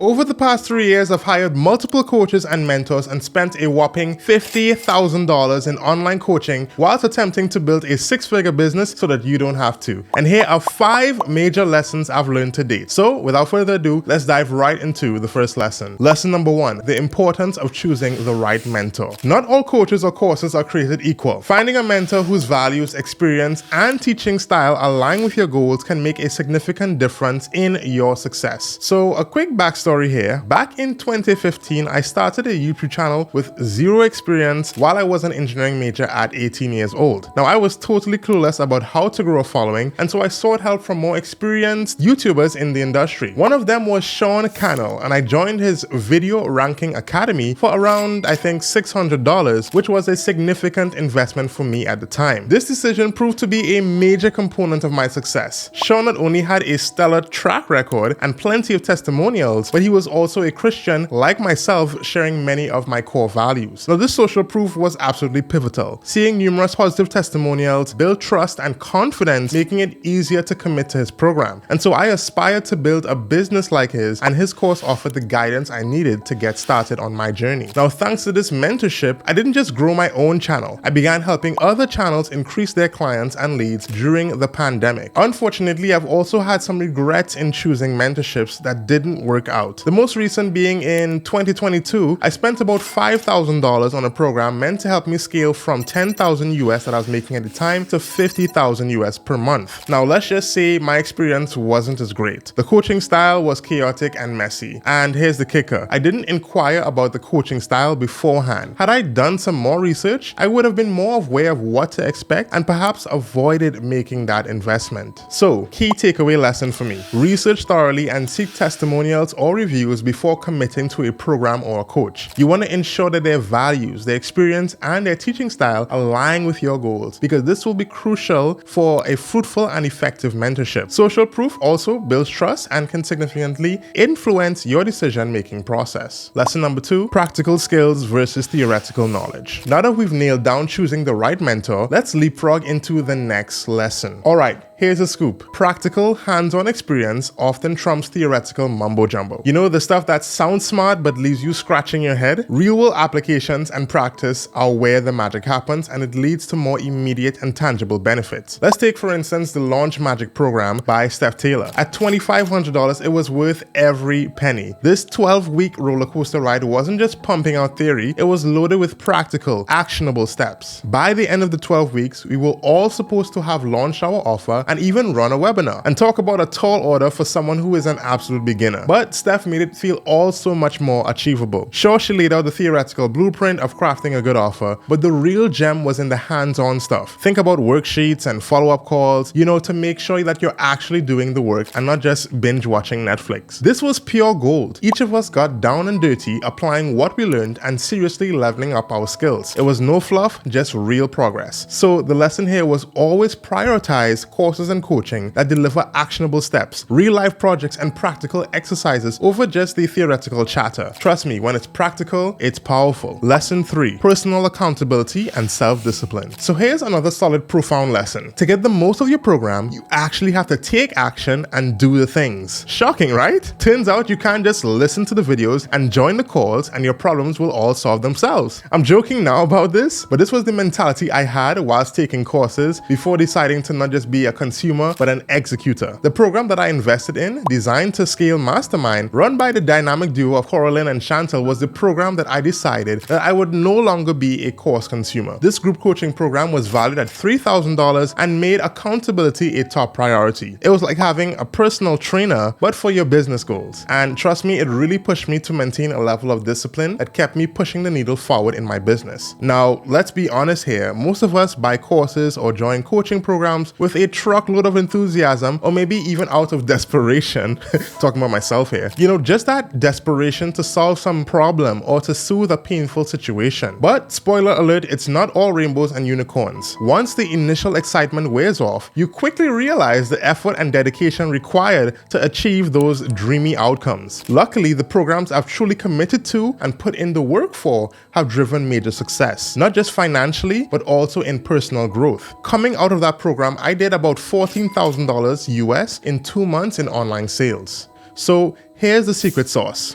Over the past 3 years, I've hired multiple coaches and mentors and spent a whopping $50,000 in online coaching whilst attempting to build a six-figure business so that you don't have to. And here are 5 major lessons I've learned to date. So without further ado, let's dive right into the first lesson. Lesson number 1, the importance of choosing the right mentor. Not all coaches or courses are created equal. Finding a mentor whose values, experience, and teaching style align with your goals can make a significant difference in your success. So a quick backstory here. Back in 2015, I started a YouTube channel with zero experience while I was an engineering major at 18 years old. Now, I was totally clueless about how to grow a following, and so I sought help from more experienced YouTubers in the industry. One of them was Sean Cannell, and I joined his video ranking academy for around, I think, $600, which was a significant investment for me at the time. This decision proved to be a major component of my success. Sean not only had a stellar track record and plenty of testimonials, but he was also a Christian like myself, sharing many of my core values. Now, this social proof was absolutely pivotal. Seeing numerous positive testimonials build trust and confidence, making it easier to commit to his program. And so I aspired to build a business like his, and his course offered the guidance I needed to get started on my journey. Now, thanks to this mentorship, I didn't just grow my own channel. I began helping other channels increase their clients and leads during the pandemic. Unfortunately, I've also had some regrets in choosing mentorships that didn't work out. The most recent being in 2022, I spent about $5,000 on a program meant to help me scale from 10,000 US that I was making at the time to 50,000 US per month. Now, let's just say my experience wasn't as great. The coaching style was chaotic and messy. And here's the kicker. I didn't inquire about the coaching style beforehand. Had I done some more research, I would have been more aware of what to expect and perhaps avoided making that investment. So, key takeaway lesson for me. Research thoroughly and seek testimonials or reviews before committing to a program or a coach. You want to ensure that their values, their experience, and their teaching style align with your goals, because this will be crucial for a fruitful and effective mentorship. Social proof also builds trust and can significantly influence your decision-making process. Lesson number 2, practical skills versus theoretical knowledge. Now that we've nailed down choosing the right mentor, let's leapfrog into the next lesson. All right. Here's a scoop. Practical, hands-on experience often trumps theoretical mumbo-jumbo. You know, the stuff that sounds smart but leaves you scratching your head? Real-world applications and practice are where the magic happens, and it leads to more immediate and tangible benefits. Let's take, for instance, the Launch Magic program by Steph Taylor. At $2,500, it was worth every penny. This 12-week roller coaster ride wasn't just pumping out theory, it was loaded with practical, actionable steps. By the end of the 12 weeks, we were all supposed to have launched our offer and even run a webinar. And talk about a tall order for someone who is an absolute beginner. But Steph made it feel all so much more achievable. Sure, she laid out the theoretical blueprint of crafting a good offer, but the real gem was in the hands-on stuff. Think about worksheets and follow-up calls, to make sure that you're actually doing the work and not just binge watching Netflix. This was pure gold. Each of us got down and dirty, applying what we learned and seriously leveling up our skills. It was no fluff, just real progress. So the lesson here was always prioritize courses and coaching that deliver actionable steps, real-life projects, and practical exercises over just the theoretical chatter. Trust me, when it's practical, it's powerful. Lesson 3, personal accountability and self-discipline. So here's another solid, profound lesson. To get the most of your program, you actually have to take action and do the things. Shocking, right? Turns out you can't just listen to the videos and join the calls and your problems will all solve themselves. I'm joking now about this, but this was the mentality I had whilst taking courses before deciding to not just be a consumer, but an executor. The program that I invested in, Designed to Scale Mastermind, run by the dynamic duo of Coraline and Chantel, was the program that I decided that I would no longer be a course consumer. This group coaching program was valued at $3,000 and made accountability a top priority. It was like having a personal trainer, but for your business goals. And trust me, it really pushed me to maintain a level of discipline that kept me pushing the needle forward in my business. Now, let's be honest here. Most of us buy courses or join coaching programs with a truckload of enthusiasm, or maybe even out of desperation. Talking about myself here. Just that desperation to solve some problem or to soothe a painful situation. But spoiler alert, it's not all rainbows and unicorns. Once the initial excitement wears off, you quickly realize the effort and dedication required to achieve those dreamy outcomes. Luckily, the programs I've truly committed to and put in the work for have driven major success, not just financially, but also in personal growth. Coming out of that program, I did about $14,000 US in 2 months in online sales. So here's the secret sauce.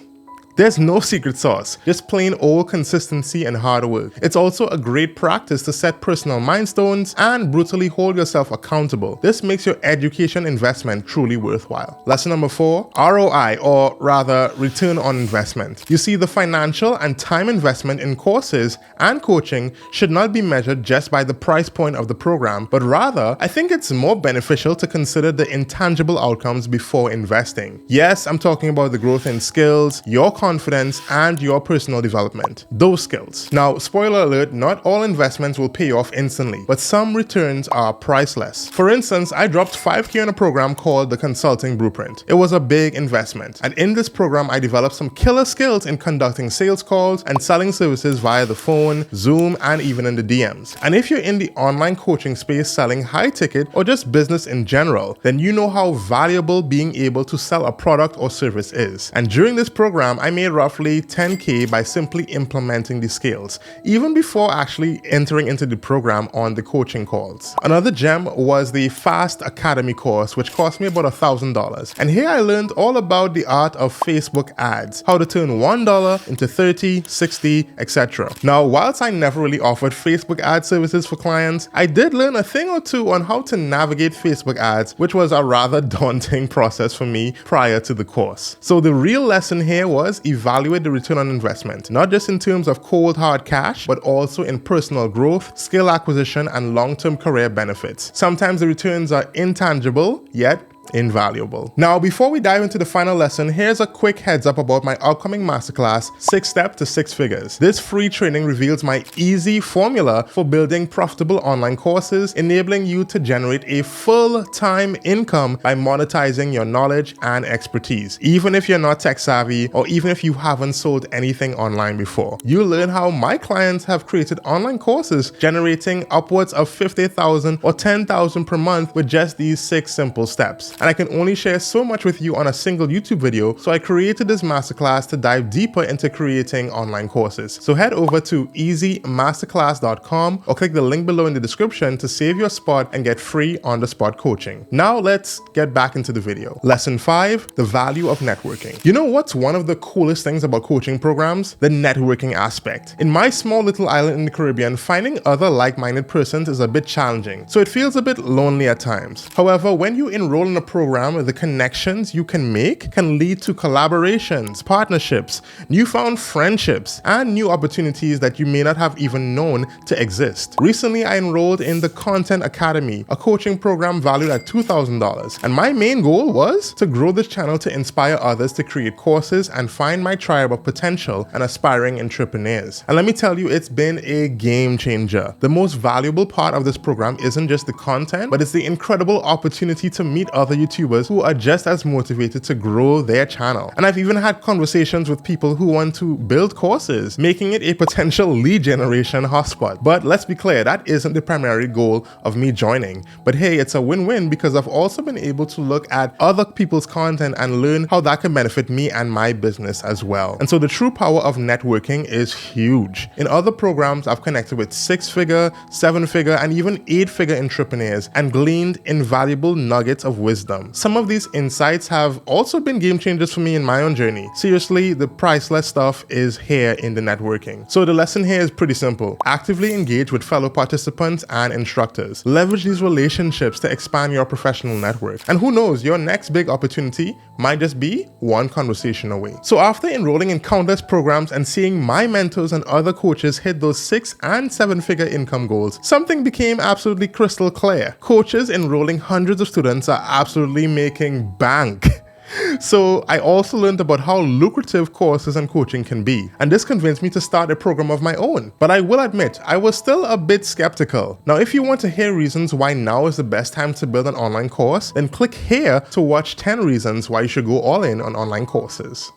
There's no secret sauce, just plain old consistency and hard work. It's also a great practice to set personal milestones and brutally hold yourself accountable. This makes your education investment truly worthwhile. Lesson number 4, ROI, or rather return on investment. You see, the financial and time investment in courses and coaching should not be measured just by the price point of the program, but rather, I think it's more beneficial to consider the intangible outcomes before investing. Yes, I'm talking about the growth in skills, your confidence, and your personal development. Those skills. Now, spoiler alert, not all investments will pay off instantly, but some returns are priceless. For instance, I dropped $5K on a program called the Consulting Blueprint. It was a big investment, and in this program, I developed some killer skills in conducting sales calls and selling services via the phone, Zoom, and even in the DMs. And if you're in the online coaching space selling high ticket or just business in general, then you know how valuable being able to sell a product or service is. And during this program, I made roughly $10K by simply implementing the skills, even before actually entering into the program on the coaching calls. Another gem was the F.A.S.T Academy course, which cost me about $1,000. And here I learned all about the art of Facebook ads, how to turn $1 into 30, 60, etc. Now, whilst I never really offered Facebook ad services for clients, I did learn a thing or two on how to navigate Facebook ads, which was a rather daunting process for me prior to the course. So the real lesson here was evaluate the return on investment, not just in terms of cold hard cash, but also in personal growth, skill acquisition, and long-term career benefits. Sometimes the returns are intangible, yet invaluable. Now, before we dive into the final lesson, here's a quick heads up about my upcoming masterclass, 6 Steps to 6 Figures. This free training reveals my easy formula for building profitable online courses, enabling you to generate a full-time income by monetizing your knowledge and expertise. Even if you're not tech savvy, or even if you haven't sold anything online before, you'll learn how my clients have created online courses generating upwards of $50,000 or $10,000 per month with just these 6 simple steps. And I can only share so much with you on a single YouTube video, so I created this masterclass to dive deeper into creating online courses. So head over to easymasterclass.com or click the link below in the description to save your spot and get free on-the-spot coaching. Now let's get back into the video. Lesson 5, the value of networking. You know what's one of the coolest things about coaching programs? The networking aspect. In my small little island in the Caribbean, finding other like-minded persons is a bit challenging, so it feels a bit lonely at times. However, when you enroll in a program, the connections you can make can lead to collaborations, partnerships, newfound friendships, and new opportunities that you may not have even known to exist. Recently, I enrolled in the Content Academy, a coaching program valued at $2,000, and my main goal was to grow this channel to inspire others to create courses and find my tribe of potential and aspiring entrepreneurs. And let me tell you, it's been a game changer. The most valuable part of this program isn't just the content, but it's the incredible opportunity to meet other YouTubers who are just as motivated to grow their channel. And I've even had conversations with people who want to build courses, making it a potential lead generation hotspot. But let's be clear, that isn't the primary goal of me joining. But hey, it's a win-win because I've also been able to look at other people's content and learn how that can benefit me and my business as well. And so the true power of networking is huge. In other programs, I've connected with 6-figure, 7-figure, and even 8-figure entrepreneurs and gleaned invaluable nuggets of wisdom. Some of these insights have also been game changers for me in my own journey. Seriously, the priceless stuff is here in the networking. So the lesson here is pretty simple. Actively engage with fellow participants and instructors. Leverage these relationships to expand your professional network. And who knows, your next big opportunity might just be one conversation away. So after enrolling in countless programs and seeing my mentors and other coaches hit those 6- and 7-figure income goals, something became absolutely crystal clear. Coaches enrolling hundreds of students are absolutely making bank. So I also learned about how lucrative courses and coaching can be, and this convinced me to start a program of my own. But I will admit, I was still a bit skeptical. Now, if you want to hear reasons why now is the best time to build an online course, then click here to watch 10 reasons why you should go all in on online courses.